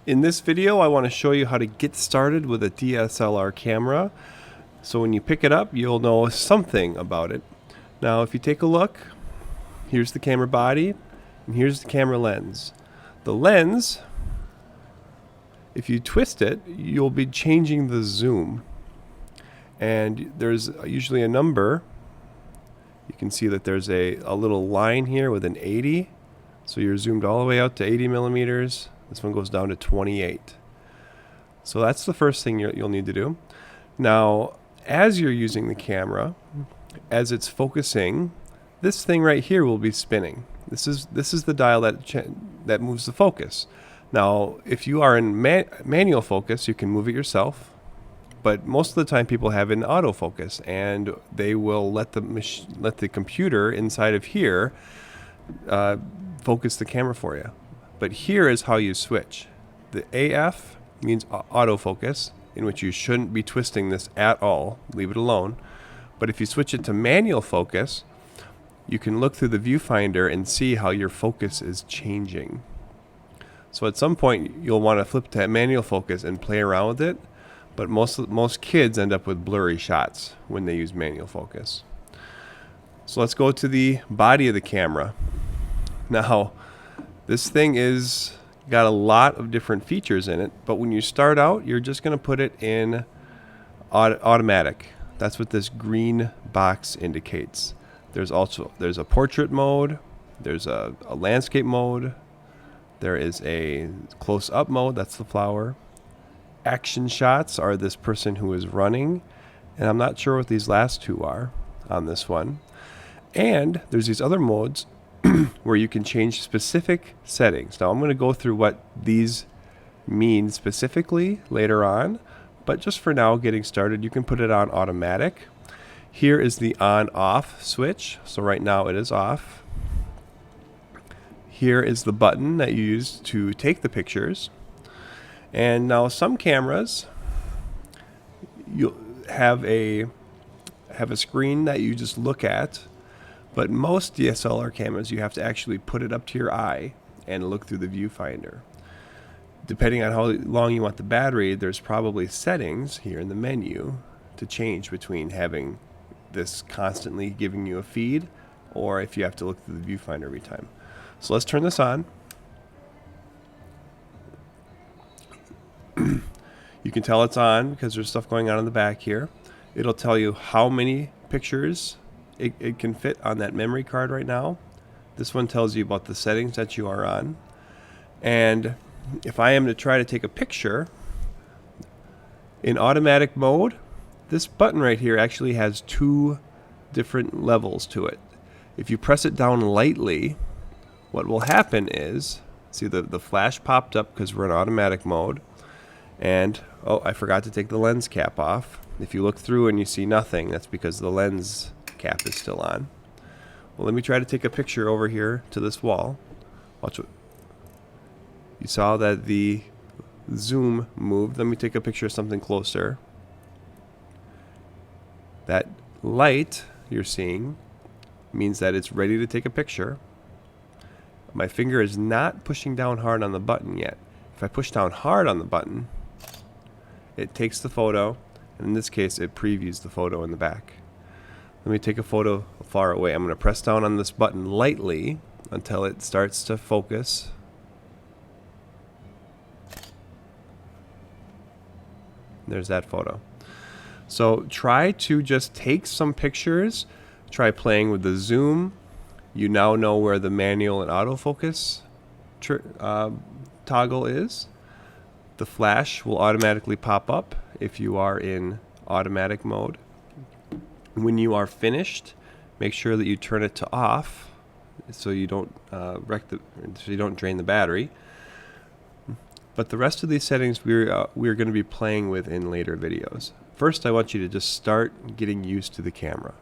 In this video, I want to show you how to get started with a DSLR camera. So when you pick it up, you'll know something about it. Now, if you take a look, here's the camera body, and here's the camera lens. The lens, if you twist it, you'll be changing the zoom. And there's usually a number. You can see that there's a little line here with an 80. So you're zoomed all the way out to 80 millimeters. This one goes down to 28. So that's the first thing you'll need to do. Now, as you're using the camera, as it's focusing, this thing right here will be spinning. This is the dial that moves the focus. Now, if you are in manual focus, you can move it yourself. But most of the time, people have it in autofocus, and they will let the computer inside of here focus the camera for you. But here is how you switch. The AF means autofocus, in which you shouldn't be twisting this at all. Leave it alone. But if you switch it to manual focus, you can look through the viewfinder and see how your focus is changing. So at some point, you'll want to flip to manual focus and play around with it. But most kids end up with blurry shots when they use manual focus. So let's go to the body of the camera. Now, this thing is got a lot of different features in it, but when you start out, you're just going to put it in automatic. That's what this green box indicates. There's a portrait mode, there's a landscape mode, there is a close-up mode, that's the flower. Action shots are this person who is running, and I'm not sure what these last two are on this one. And there's these other modes where you can change specific settings. Now I'm going to go through what these mean specifically later on, but just for now, getting started, you can put it on automatic. Here is the on-off switch. So right now it is off. Here is the button that you use to take the pictures. And now some cameras, you'll have a screen that you just look at. But most DSLR cameras, you have to actually put it up to your eye and look through the viewfinder. Depending on how long you want the battery, there's probably settings here in the menu to change between having this constantly giving you a feed or if you have to look through the viewfinder every time. So let's turn this on. You can tell it's on because there's stuff going on in the back here. It'll tell you how many pictures it can fit on that memory card right now. This one tells you about the settings that you are on. And if I am to try to take a picture in automatic mode, this button right here actually has two different levels to it. If you press it down lightly, what will happen is, see the flash popped up because we're in automatic mode. And, oh, I forgot to take the lens cap off. If you look through and you see nothing, that's because the lens cap is still on. Well, let me try to take a picture over here to this wall. Watch what you saw, that the zoom moved. Let me take a picture of something closer. That light you're seeing means that it's ready to take a picture. My finger is not pushing down hard on the button yet. If I push down hard on the button, it takes the photo, and in this case it previews the photo in the back. Let me take a photo far away. I'm going to press down on this button lightly until it starts to focus. There's that photo. So try to just take some pictures. Try playing with the zoom. You now know where the manual and autofocus toggle is. The flash will automatically pop up if you are in automatic mode. When you are finished, make sure that you turn it to off so you don't drain the battery. But the rest of these settings we're going to be playing with in later videos. First, I want you to just start getting used to the camera.